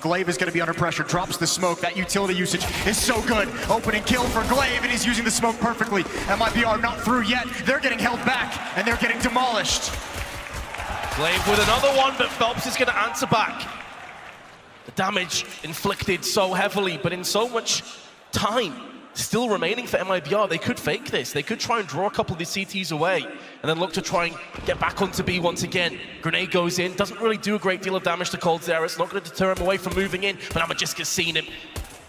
Glaive is going to be under pressure, drops the smoke. That utility usage is so good. Opening kill for Glaive, and he's using the smoke perfectly. MIBR not through yet. They're getting held back, and they're getting demolished. Glaive with another one, but Phelps is going to answer back. The damage inflicted so heavily, but in so much time still remaining for MIBR. They could fake this. They could try and draw a couple of the CTs away, and then look to try and get back onto B once again. Grenade goes in, doesn't really do a great deal of damage to coldzera. It's not going to deter him away from moving in, but Amajiska's seen him.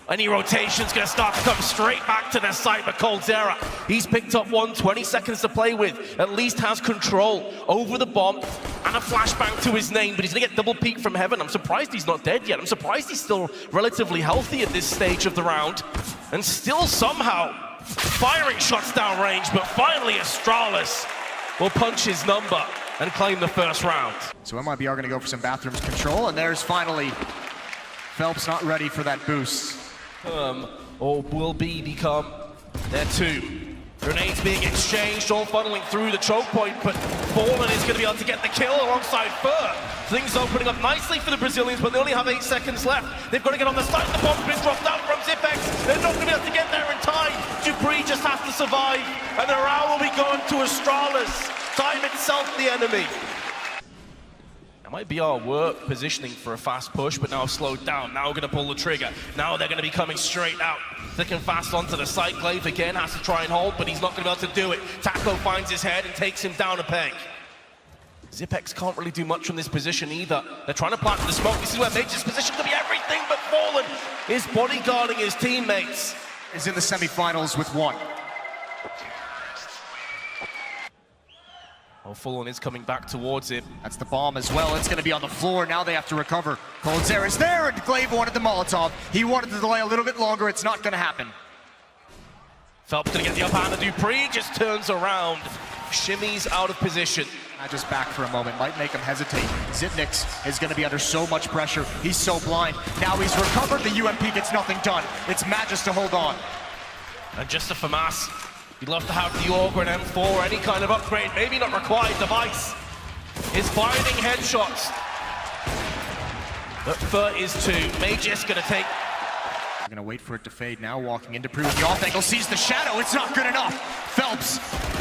Any rotation's going to start to come straight back to their side, but coldzera, he's picked up 20 seconds to play with, at least has control over the bomb, and a flashbang to his name, but he's going to get double peek from heaven. I'm surprised he's not dead yet. I'm surprised he's still relatively healthy at this stage of the round, and still somehow firing shots downrange, but finally Astralis will punch his number and claim the first round. So MIBR going to go for some bathrooms control, and there's finally Phelps not ready for that boost. Or will B become there too? Grenades being exchanged, all funneling through the choke point, but Fallen is going to be able to get the kill alongside Fur. Things opening up nicely for the Brazilians, but they only have 8 seconds left. They've got to get on the side. The bomb's been dropped out from Zipex. They're not going to be able to get there in time. Dupree just has to survive, and the round will be going to Astralis. Time itself the enemy. MIBR were positioning for a fast push, but now slowed down. Now we're going to pull the trigger. Now they're going to be coming straight out. Thick and fast onto the site. Glaive again has to try and hold, but he's not going to be able to do it. Taco finds his head and takes him down a peg. Zipex can't really do much from this position either. They're trying to plant the smoke. This is where Major's position to be everything but Fallen is bodyguarding his teammates. Is in the semifinals with 1. Oh, Fallen is coming back towards him. That's the bomb as well. It's going to be on the floor. Now they have to recover. coldzera is there, and Glaive wanted the Molotov. He wanted to delay a little bit longer. It's not going to happen. Phelps going to get the upper hand of Dupree. Just turns around. Shimmies out of position. Just back for a moment. Might make him hesitate. Zipnix is going to be under so much pressure. He's so blind. Now he's recovered. The UMP gets nothing done. It's Magis to hold on. And just a FAMAS. You'd love to have the Augur and M4, any kind of upgrade, maybe not required. Device is finding headshots. But Fur is 2. Magis gonna take. We're gonna wait for it to fade now, walking into Pre with the off angle, sees the shadow, it's not good enough. Phelps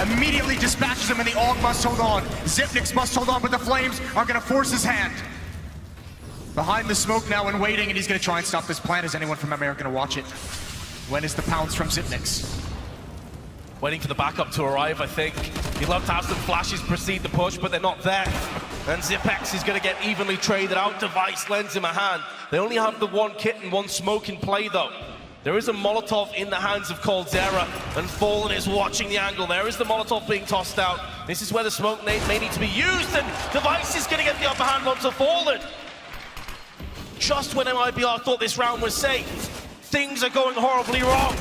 immediately dispatches him, and the AUG must hold on. Zipnix must hold on, but the flames are gonna force his hand. Behind the smoke now and waiting, and he's gonna try and stop this plan. Is anyone from America gonna watch it? When is the pounce from Zipnix? Waiting for the backup to arrive, I think. You'd love to have some flashes precede the push, but they're not there. And Zipex is going to get evenly traded out. Device lends him a hand. They only have the 1 kit and 1 smoke in play, though. There is a Molotov in the hands of coldzera, and Fallen is watching the angle. There is the Molotov being tossed out. This is where the smoke may need to be used, and Device is going to get the upper hand onto Fallen. Just when MIBR thought this round was safe, things are going horribly wrong.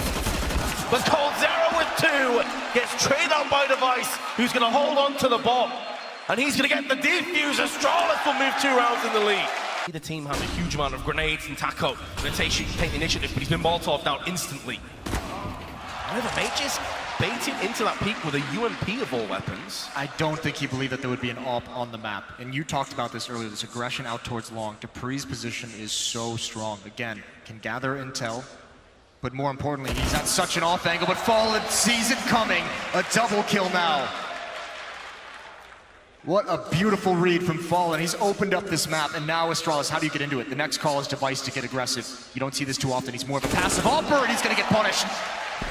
But coldzera with 2 gets traded out by Device, who's going to hold on to the bomb. And he's going to get the defuse. Astralis will move 2 rounds in the lead. The team has a huge amount of grenades, and Taco going to take the initiative, but he's been Molotov'd out instantly. However, Magis baited into that peak with a UMP of all weapons. I don't think he believed that there would be an AWP on the map. And you talked about this earlier, this aggression out towards long. Dupree's position is so strong. Again, can gather intel. But more importantly, he's at such an off angle, but Fallen sees it coming. A double kill now. What a beautiful read from Fallen. He's opened up this map, and now Astralis, how do you get into it? The next call is Device to get aggressive. You don't see this too often. He's more of a passive offer, and he's gonna get punished.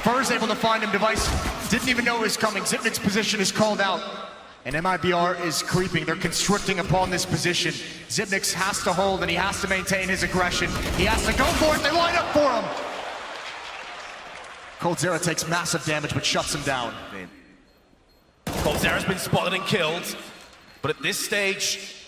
Fur's able to find him. Device didn't even know it was coming. Zipnix's position is called out, and MIBR is creeping. They're constricting upon this position. Zipnix has to hold, and he has to maintain his aggression. He has to go for it. They line up for him. coldzera takes massive damage, but shuts him down. coldzera's been spotted and killed, but at this stage,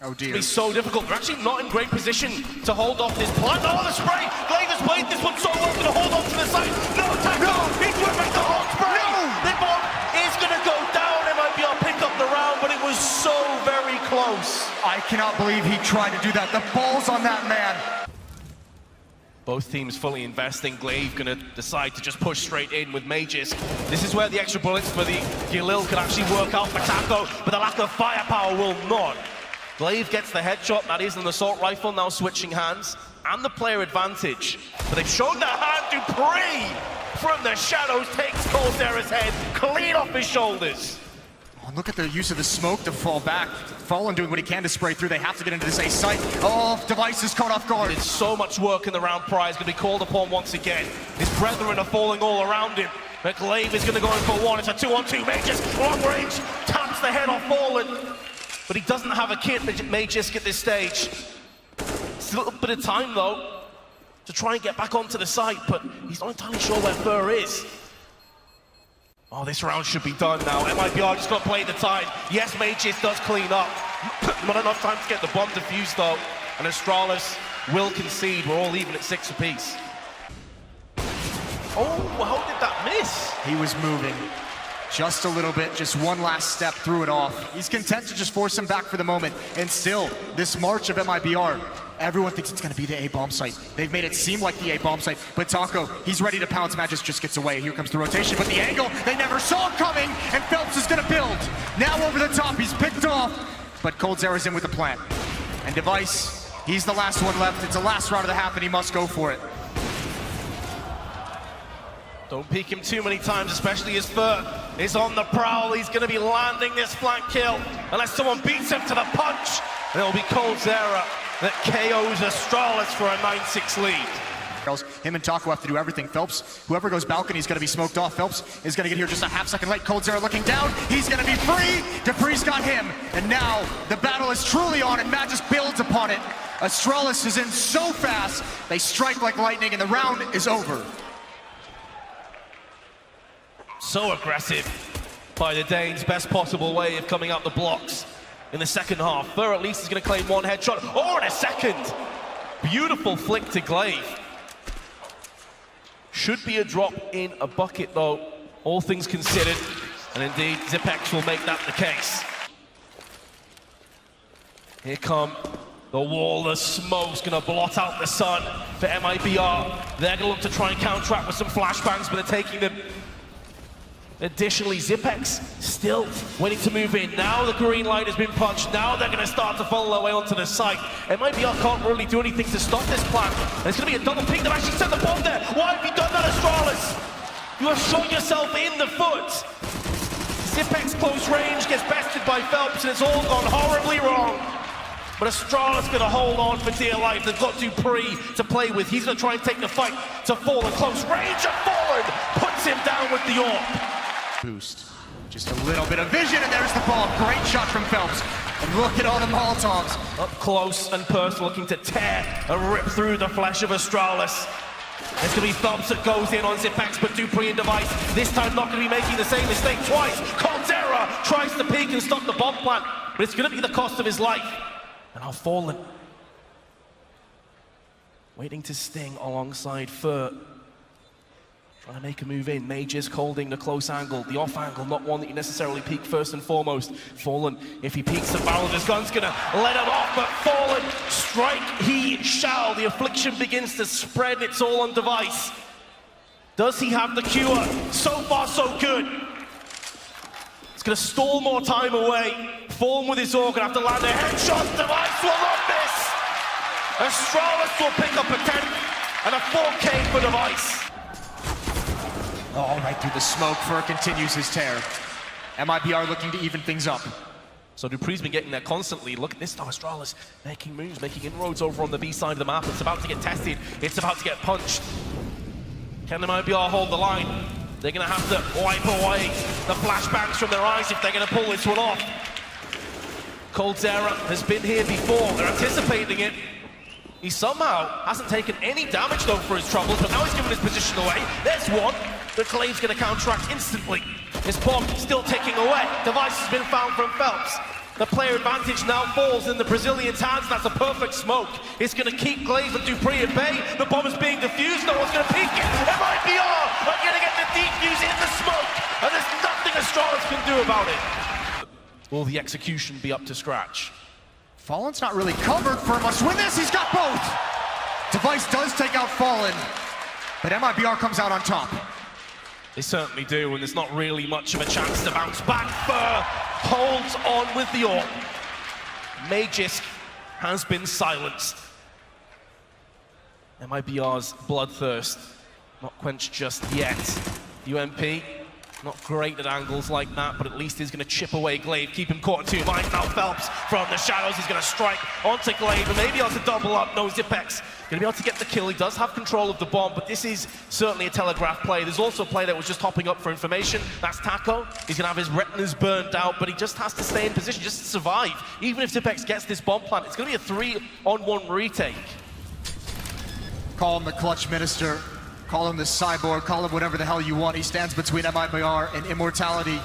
oh dear, it's so difficult. They're actually not in great position to hold off this plant. Oh, the spray! Glaive has played this one so well, gonna hold on to the side. No, Taco! No. He's whipping the whole spray! No. The bomb is gonna go down. MIBR picked up the round, but it was so very close. I cannot believe he tried to do that. The ball's on that man. Both teams fully investing. Glaive gonna decide to just push straight in with Magis. This is where the extra bullets for the Galil could actually work out for Taco, but the lack of firepower will not Glaive gets the headshot, that is an assault rifle now switching hands, and the player advantage. But they've shown their hand. Dupree from the shadows takes Coldzera's head clean off his shoulders. Oh, look at the use of the smoke to fall back. Fallen doing what he can to spray through. They have to get into this A site. Oh, Device is caught off guard. Did so much work in the round prior. He's going to be called upon once again. His brethren are falling all around him. But Glaive is going to go in for one. It's a 2-on-2. Magus, long range, taps the head off Fallen. But he doesn't have a kit, Magus, at this stage. It's a little bit of time, though, to try and get back onto the site, but he's not entirely sure where Fur is. Oh, this round should be done now. MIBR just got to play the time. Yes, Magus does clean up. Not enough time to get the bomb defused, though. And Astralis will concede. We're all even at 6 apiece. Oh, how did that miss? He was moving just a little bit, just one last step, threw it off. He's content to just force him back for the moment. And still, this march of MIBR, everyone thinks it's going to be the A-bomb site. They've made it seem like the A-bomb site, but Taco, he's ready to pounce. Magus just gets away. Here comes the rotation, but the angle, they never saw coming, and Phelps is going to build. Now over the top, he's picked off, but Coldzera's in with the plant. And Device, he's the last one left. It's the last round of the half, and he must go for it. Don't peek him too many times, especially as Fur is on the prowl. He's going to be landing this flank kill unless someone beats him to the punch. And it'll be Coldzera that KOs Astralis for a 9-6 lead. Him and Taco have to do everything. Phelps, whoever goes balcony is going to be smoked off. Phelps is going to get here just a half second late. Coldzera looking down. He's going to be free. Dupree's got him. And now the battle is truly on, and Magus builds upon it. Astralis is in so fast. They strike like lightning, and the round is over. So aggressive by the Danes, best possible way of coming out the blocks in the second half. Fur at least is going to claim one headshot. Oh, and a second! Beautiful flick to Glaive. Should be a drop in a bucket though, all things considered. And indeed, Zipex will make that the case. Here come the wall, the smoke's going to blot out the sun for MIBR. They're going to look to try and counteract with some flashbangs, but they're taking them. Additionally, Zipex still waiting to move in. Now the green light has been punched. Now they're going to start to follow their way onto the site. MIBR can't really do anything to stop this plan. And it's going to be a double peak. They've actually sent the bomb there. Why have you done that, Astralis? You have shot yourself in the foot. Zipex close range gets bested by Phelps, and it's all gone horribly wrong. But Astralis going to hold on for dear life. They've got Dupree to play with. He's going to try and take the fight to Fallen. Close range of Fallen puts him down with the AWP. Boost. Just a little bit of vision, and there's the ball. Great shot from Phelps. And look at all the Molotovs. Up close and personal, looking to tear and rip through the flesh of Astralis. It's going to be Phelps that goes in on Zipex, but Dupree and Device this time not going to be making the same mistake twice. Coldzera tries to peek and stop the bomb plant, but it's going to be the cost of his life. And now Fallen waiting to sting alongside Fur. Trying to make a move in. Magus holding the close angle, the off angle, not one that you necessarily peek first and foremost. Fallen, if he peeks the barrel of his gun's gonna let him off, but Fallen, strike he shall. The affliction begins to spread, and it's all on Device. Does he have the cure? So far, so good. It's gonna stall more time away. Fallen with his organ, have to land a headshot. Device will not miss. Astralis will pick up a 10 and a 4K for Device. Oh, right through the smoke. Fur continues his tear. MIBR looking to even things up. So Dupree's been getting there constantly. Look at this now, Astralis making moves, making inroads over on the B side of the map. It's about to get tested. It's about to get punched. Can the MIBR hold the line? They're going to have to wipe away the flashbangs from their eyes if they're going to pull this one off. Coldzera has been here before. They're anticipating it. He somehow hasn't taken any damage though for his troubles, but now he's given his position away. There's one. The Glaive's going to counteract instantly. His bomb still ticking away. Device has been found from Phelps. The player advantage now falls in the Brazilian's hands. That's a perfect smoke. It's going to keep Glaive and Dupree at bay. The bomb is being defused. No one's going to peek it. MIBR are going to get the defuse in the smoke, and there's nothing Astralis can do about it. Will the execution be up to scratch? Fallen's not really covered. Fur must win this. He's got both. Device does take out Fallen, but MIBR comes out on top. They certainly do, and there's not really much of a chance to bounce back. Fur holds on with the AWP. Magisk has been silenced. MIBR's bloodthirst not quenched just yet. UMP, not great at angles like that, but at least he's going to chip away Glaive, keep him caught in 2 minds. Now Phelps from the shadows, he's going to strike onto Glaive, and maybe able to double up. No, Zipex going to be able to get the kill. He does have control of the bomb, but this is certainly a telegraph play. There's also a play that was just hopping up for information. That's Taco. He's going to have his retinas burned out, but he just has to stay in position just to survive. Even if Zipex gets this bomb plant, it's going to be a 3-on-1 retake. Call him the clutch minister, call him the cyborg, call him whatever the hell you want. He stands between MIBR and immortality.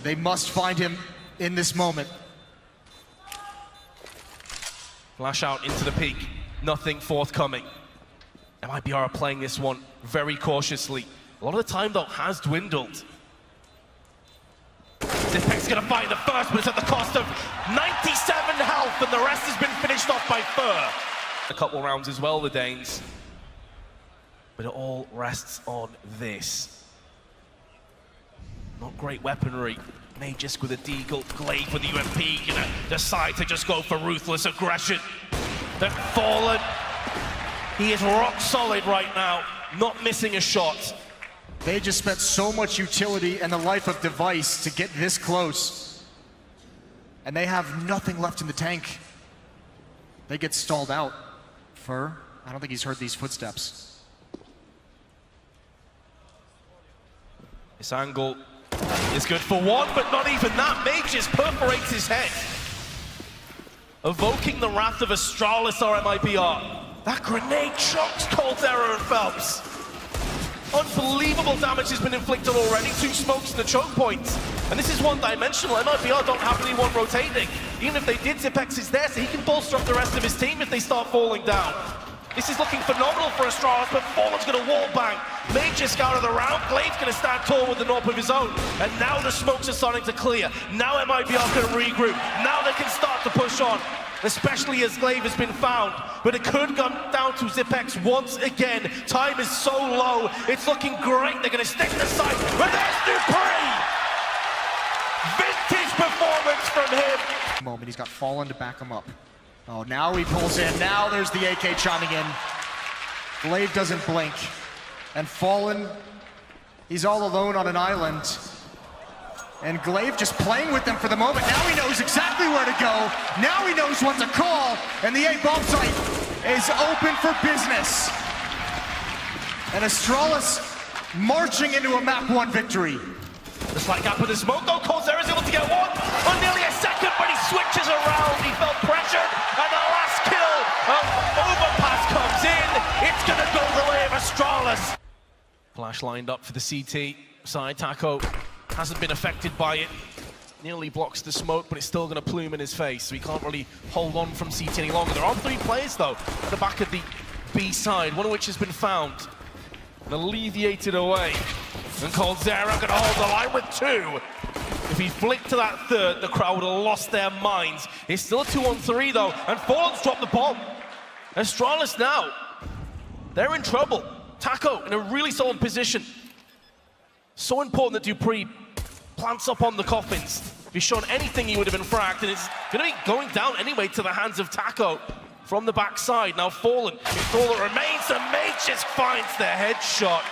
They must find him in this moment. Flash out into the peak, nothing forthcoming. MIBR are playing this one very cautiously. A lot of the time though has dwindled. Zipex gonna find the first, but it's at the cost of 97 health, and the rest has been finished off by Fur. A couple rounds as well, the Danes. But it all rests on this. Not great weaponry. Magisk with a deagle, Glaive with the UMP, gonna decide to just go for ruthless aggression. They're Fallen. He is rock solid right now, not missing a shot. They just spent so much utility and the life of Device to get this close. And they have nothing left in the tank. They get stalled out. Fur, I don't think he's heard these footsteps. This angle is good for one, but not even that. Magisk perforates his head, evoking the wrath of Astralis or MIBR. That grenade chokes coldzera and Phelps. Unbelievable damage has been inflicted already. 2 smokes to the choke points. And this is one-dimensional. MIBR don't have anyone rotating. Even if they did, Zipex is there, so he can bolster up the rest of his team if they start falling down. This is looking phenomenal for Astralis, but Fallen's going to wall bang. Magisk out of the round. Glaive's going to stand tall with an AWP of his own. And now the smokes are starting to clear. Now MIBR can regroup. Now they can start to push on, especially as Glaive has been found. But it could come down to Zipex once again. Time is so low. It's looking great. They're going to stick the side. But there's Dupree! Vintage performance from him. Moment, he's got Fallen to back him up. Oh, now he pulls in. Now there's the AK chiming in. Glaive doesn't blink. And Fallen, he's all alone on an island. And Glaive just playing with them for the moment. Now he knows exactly where to go. Now he knows what to call. And the A-bomb site is open for business. And Astralis marching into a map 1 victory. The slight gap with the smoke though. coldzera is able to get one on nearly a second, but he switches around. He felt pressured, and the last kill overpass comes in. It's gonna go the way of Astralis. Flash lined up for the CT side. Taco hasn't been affected by it. Nearly blocks the smoke, but it's still gonna plume in his face, so he can't really hold on from CT any longer. There are 3 players though at the back of the B side, one of which has been found and alleviated away. And coldzera gonna hold the line with 2. If he flicked to that 3rd, the crowd would have lost their minds. It's still a 2-on-3 though, and Fallen's dropped the bomb. Astralis now, they're in trouble. Taco in a really solid position. So important that Dupree plants up on the coffins. If he's shown anything, he would have been fragged, and it's gonna be going down anyway to the hands of Taco from the backside. Now Fallen, it's all that remains, and Magisk finds the headshot.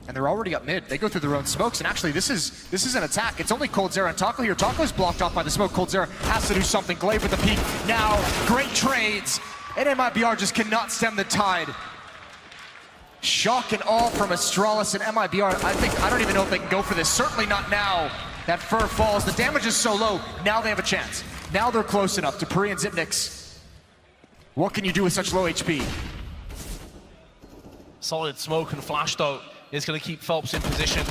And they're already up mid. They go through their own smokes, and actually this is an attack. It's only coldzera and Taco here. Taco's blocked off by the smoke. coldzera has to do something. Glaive with the peek. Now, great trades. And MIBR just cannot stem the tide. Shock and awe from Astralis and MIBR. I don't even know if they can go for this. Certainly not now that Fur falls. The damage is so low. Now they have a chance. Now they're close enough. Dupree and Zipnix. What can you do with such low HP? Solid smoke and flash though is going to keep Phelps in position.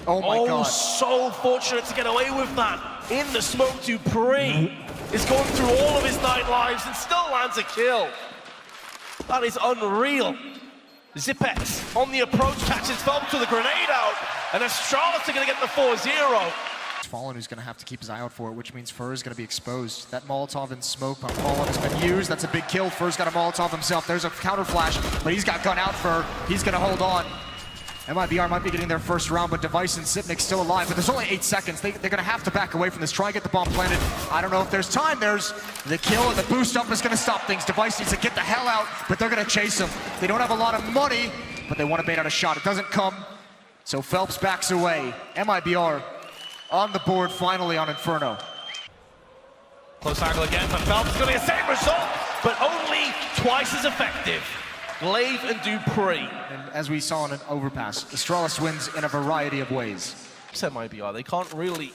Oh my God. So fortunate to get away with that. In the smoke, Dupree is going through all of his 9 lives and still lands a kill. That is unreal. Zipex on the approach catches Phelps with a grenade out, and Astralis are going to get the 4-0. Fallen who's going to have to keep his eye out for it, which means Fur is going to be exposed. That Molotov and smoke on Fallen has been used. That's a big kill. Fur's got a Molotov himself. There's a counter flash, but he's got gun out. Fur. He's going to hold on. MIBR might be getting their first round, but Device and Zipnik still alive. But there's only 8 seconds. They're going to have to back away from this. Try and get the bomb planted. I don't know if there's time. There's the kill, and the boost up is going to stop things. Device needs to get the hell out, but they're going to chase him. They don't have a lot of money, but they want to bait out a shot. It doesn't come, so Phelps backs away. MIBR on the board finally on Inferno. Close angle again for Phelps. It's going to be the same result, but only twice as effective. Glaive and Dupree. And as we saw in an overpass, Astralis wins in a variety of ways. Said MIBR, they can't really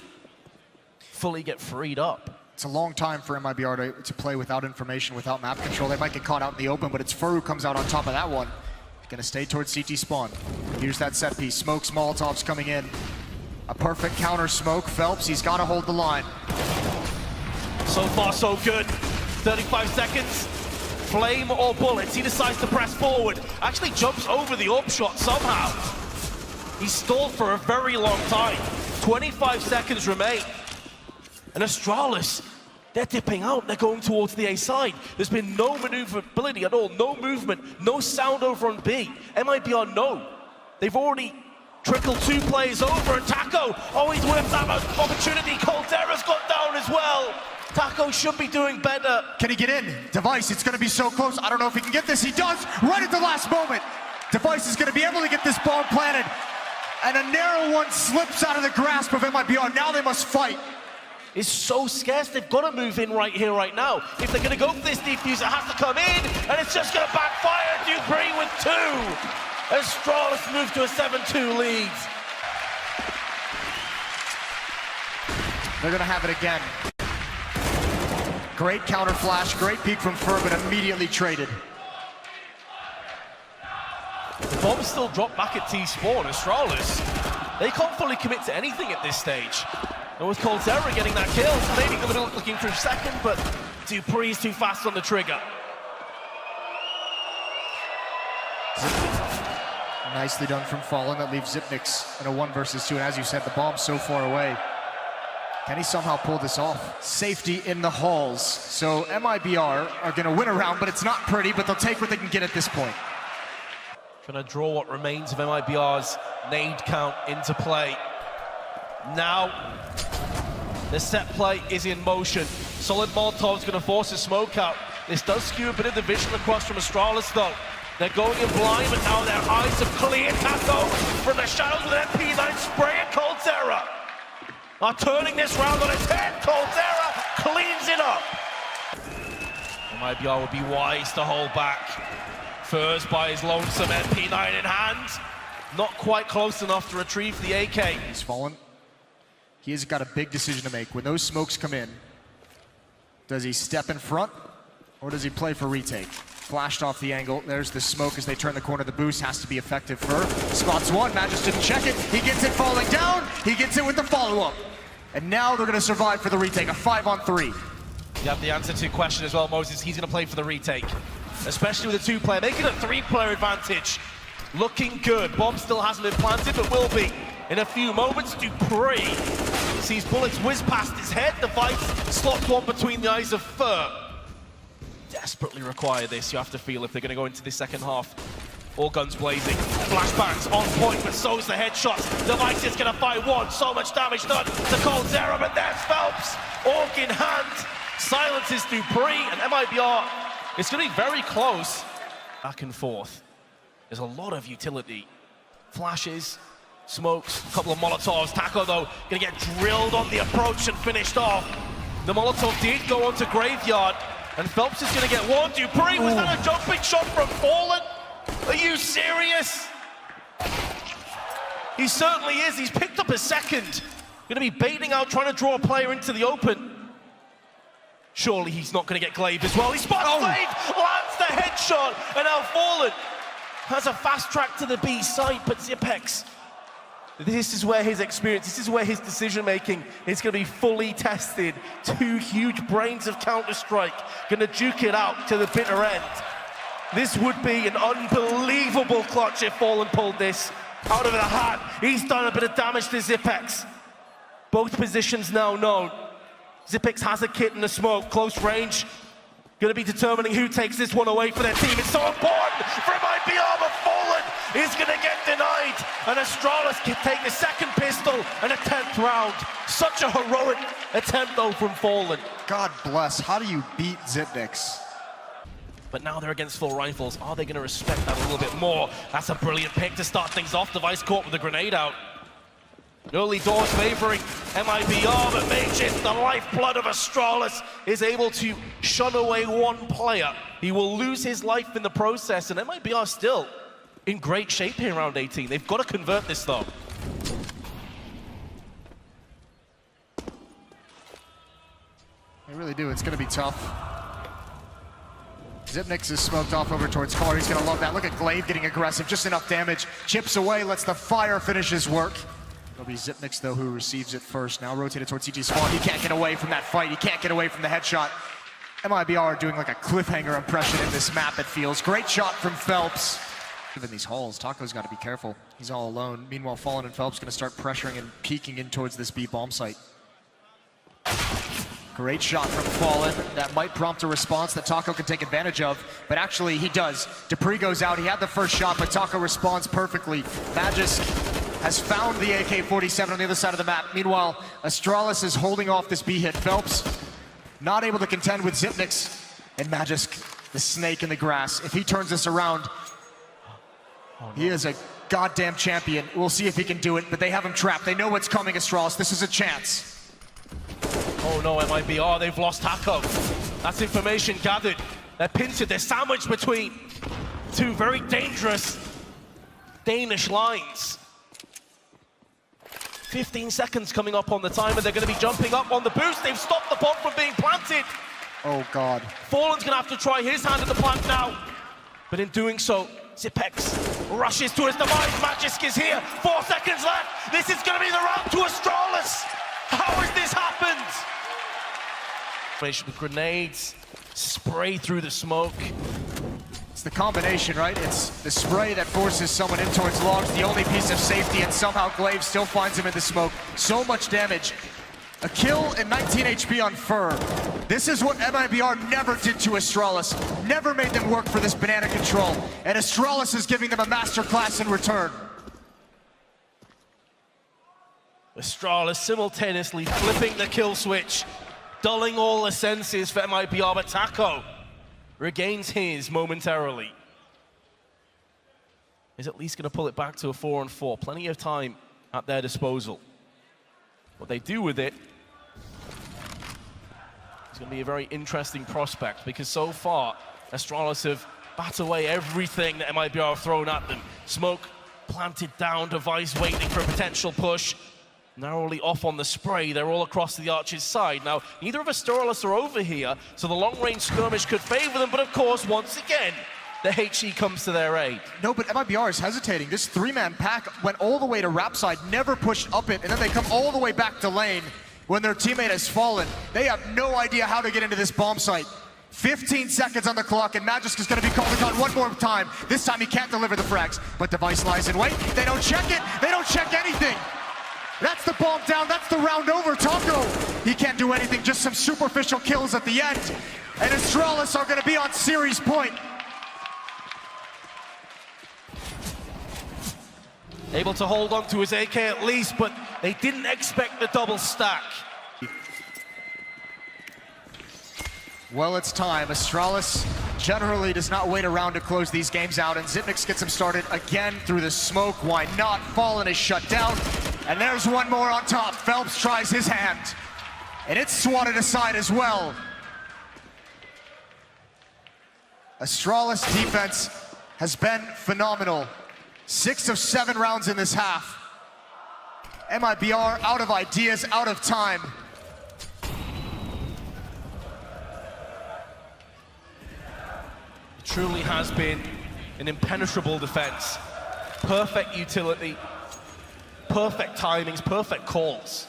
fully get freed up. It's a long time for MIBR to play without information, without map control. They might get caught out in the open, but it's Fur who comes out on top of that one. Gonna stay towards CT spawn. Here's that set piece. Smokes, Molotovs coming in. A perfect counter smoke. Phelps, he's gotta hold the line. So far, so good. 35 seconds. Flame or bullets. He decides to press forward. Actually jumps over the AWP shot somehow. He's stalled for a very long time. 25 seconds remain. And Astralis, they're dipping out. They're going towards the A side. There's been no maneuverability at all. No movement. No sound over on B. MIBR, no. They've already trickled 2 players over. And Taco always whiffed that opportunity. Caldera's got down as well. Taco should be doing better. Can he get in? Device, it's gonna be so close. I don't know if he can get this. He does, right at the last moment. Device is gonna be able to get this bomb planted. And a narrow one slips out of the grasp of MIBR. Now they must fight. It's so scarce, they've got to move in right here, right now. If they're gonna go for this defuse, it has to come in, and it's just gonna backfire. Dupree with 2. Astralis moves to a 7-2 lead. They're gonna have it again. Great counter flash, great peek from Fur, but immediately traded. The bomb still dropped back at T-Spawn. Astralis, they can't fully commit to anything at this stage. And with Caldera getting that kill, maybe going to be looking for a second, but Dupree's too fast on the trigger. Nicely done from Fallen. That leaves Zipniks in a 1 versus 2. And as you said, the bomb's so far away. Can he somehow pull this off? Safety in the halls. So MIBR are going to win a round, but it's not pretty, but they'll take what they can get at this point. Trying to draw what remains of MIBR's nade count into play. Now, the set play is in motion. Solid Molotov's going to force a smoke out. This does skew a bit of the vision across from Astralis, though. They're going in blind, but now their eyes have cleared. Taco from the shadows with an MP9 spray at Caldera. Are turning this round on its head. Caldera cleans it up. MIBR would be wise to hold back. Furs by his lonesome MP9 in hand. Not quite close enough to retrieve the AK. He's fallen. He has got a big decision to make. When those smokes come in, does he step in front or does he play for retake? Flashed off the angle. There's the smoke as they turn the corner. The boost has to be effective for spots 1. Magis didn't check it. He gets it falling down. He gets it with the follow-up. And now they're going to survive for the retake. A 5-on-3. You have the answer to your question as well, Moses. He's going to play for the retake. Especially with a 2-player. Making a 3-player advantage. Looking good. Bomb still hasn't been planted, but will be in a few moments. Dupree sees bullets whiz past his head. Device slots one between the eyes of Fur. Desperately require this, you have to feel, if they're going to go into this second half. All guns blazing. Flashbangs on point, but so's the headshots. Device is going to fight 1. So much damage done to Caldera, but there's Phelps. Orc in hand. Silences Dupree, and MIBR. It's going to be very close. Back and forth. There's a lot of utility. Flashes, smokes, a couple of Molotovs. Taco, though, going to get drilled on the approach and finished off. The Molotov did go onto Graveyard, and Phelps is going to get 1. Dupree, was that a jumping shot from Fallen? Are you serious? He certainly is. He's picked up a second. Going to be baiting out, trying to draw a player into the open. Surely he's not going to get Glaive as well. He spots Glaive, lands the headshot, and now Fallen has a fast track to the B site, but Zipex, this is where his experience, this is where his decision-making is going to be fully tested. 2 huge brains of Counter-Strike, going to duke it out to the bitter end. This would be an unbelievable clutch if Fallen pulled this out of the hat. He's done a bit of damage to Zipex. Both positions now known. Zipex has a kit in the smoke, close range. Going to be determining who takes this one away for their team. It's so important for MIBR, but Fallen is going to get denied, and Astralis can take the second pistol and a 10th round. Such a heroic attempt, though, from Fallen. God bless. How do you beat Xyp9x? But now they're against full rifles. Are they going to respect that a little bit more? That's a brilliant pick to start things off. Device caught with a grenade out. Early doors favoring MIBR, but Mages, the lifeblood of Astralis, is able to shun away one player. He will lose his life in the process, and MIBR still in great shape here in round 18. They've got to convert this, though. They really do. It's going to be tough. Xyp9x is smoked off over towards Collar. He's going to love that. Look at Glaive getting aggressive. Just enough damage. Chips away, lets the fire finish his work. It'll be Xyp9x, though, who receives it first. Now rotated towards CT Spawn. He can't get away from that fight. He can't get away from the headshot. MIBR are doing like a cliffhanger impression in this map, it feels. Great shot from Phelps. In these halls, Taco's got to be careful. He's all alone. Meanwhile, Fallen and Phelps going to start pressuring and peeking in towards this B bomb site. Great shot from Fallen. That might prompt a response that Taco can take advantage of, but actually he does. Dupree goes out. He had the first shot, but Taco responds perfectly. Magisk has found the AK-47 on the other side of the map. Meanwhile, Astralis is holding off this B hit. Phelps not able to contend with Xyp9x, and Magisk, the snake in the grass. If he turns this around, he is a goddamn champion. We'll see if he can do it, but they have him trapped. They know what's coming, Astralis. This is a chance. Oh no, MIBR, they've lost Taco. That's information gathered. They're pincered, they're sandwiched between two very dangerous Danish lines. 15 seconds coming up on the timer. They're going to be jumping up on the boost. They've stopped the bomb from being planted. Oh God. Fallen's going to have to try his hand at the plant now. But in doing so, Xyp9x rushes to his device. Magisk is here. 4 seconds left. This is going to be the round to Astralis. How has this happened? With grenades, spray through the smoke. It's the combination, right? It's the spray that forces someone in towards logs, the only piece of safety, and somehow Glaive still finds him in the smoke. So much damage. A kill and 19 HP on Fur. This is what MIBR never did to Astralis. Never made them work for this banana control. And Astralis is giving them a masterclass in return. Astralis simultaneously flipping the kill switch, dulling all the senses for MIBR, but Taco regains his momentarily. Is at least going to pull it back to a 4-on-4. Plenty of time at their disposal. What they do with it is going to be a very interesting prospect, because so far, Astralis have bat away everything that MIBR have thrown at them. Smoke planted down, device waiting for a potential push. Narrowly off on the spray, they're all across the Archer's side. Now, neither of Astralis are over here, so the long-range skirmish could favor them, but of course, once again, the HE comes to their aid. No, but MIBR is hesitating. This three-man pack went all the way to Rap side, never pushed up it, and then they come all the way back to lane when their teammate has fallen. They have no idea how to get into this bomb site. 15 seconds on the clock, and Magisk is going to be called upon one more time. This time he can't deliver the frags, but Device lies in wait. They don't check it. They don't check anything. That's the bomb down, that's the round over. Taco, he can't do anything, just some superficial kills at the end. And Astralis are gonna be on series point. Able to hold on to his AK at least, but they didn't expect the double stack. Well, it's time. Astralis generally does not wait around to close these games out, and Xyp9x gets him started again through the smoke. Why not? Fallen is shut down. And there's one more on top. Phelps tries his hand, and it's swatted aside as well. Astralis defense has been phenomenal. 6 of 7 rounds in this half. MIBR out of ideas, out of time. It truly has been an impenetrable defense. Perfect utility. Perfect timings, perfect calls.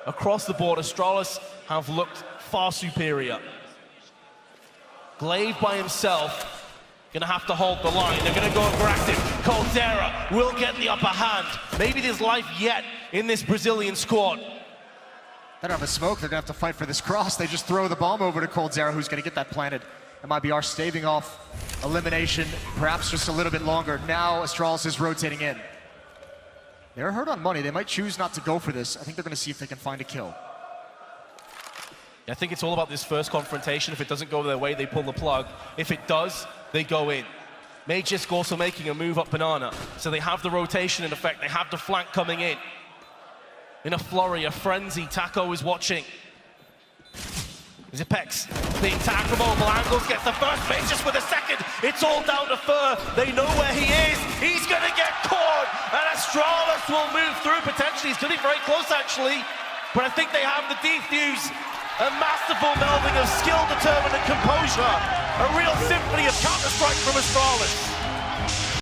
Across the board, Astralis have looked far superior. Glaive by himself, gonna have to hold the line. They're gonna go aggressive. Caldera will get the upper hand. Maybe there's life yet in this Brazilian squad. They don't have a smoke, they're gonna have to fight for this cross. They just throw the bomb over to Caldera, who's gonna get that planted. MIBR staving off elimination, perhaps just a little bit longer. Now Astralis is rotating in. They're hurt on money. They might choose not to go for this. I think they're going to see if they can find a kill. I think it's all about this first confrontation. If it doesn't go their way, they pull the plug. If it does, they go in. Magisk also making a move up Banana. So they have the rotation in effect. They have the flank coming in. In a flurry, a frenzy. Taco is watching. Zipex being tagged from multiple angles, gets the first, Magisk with a second. It's all down to Fur. They know where he is. He's going to get caught, and Astralis will move through potentially. He's getting very close, actually. But I think they have the defuse. A masterful melding of skill, determined, and composure. A real symphony of Counter-Strike from Astralis.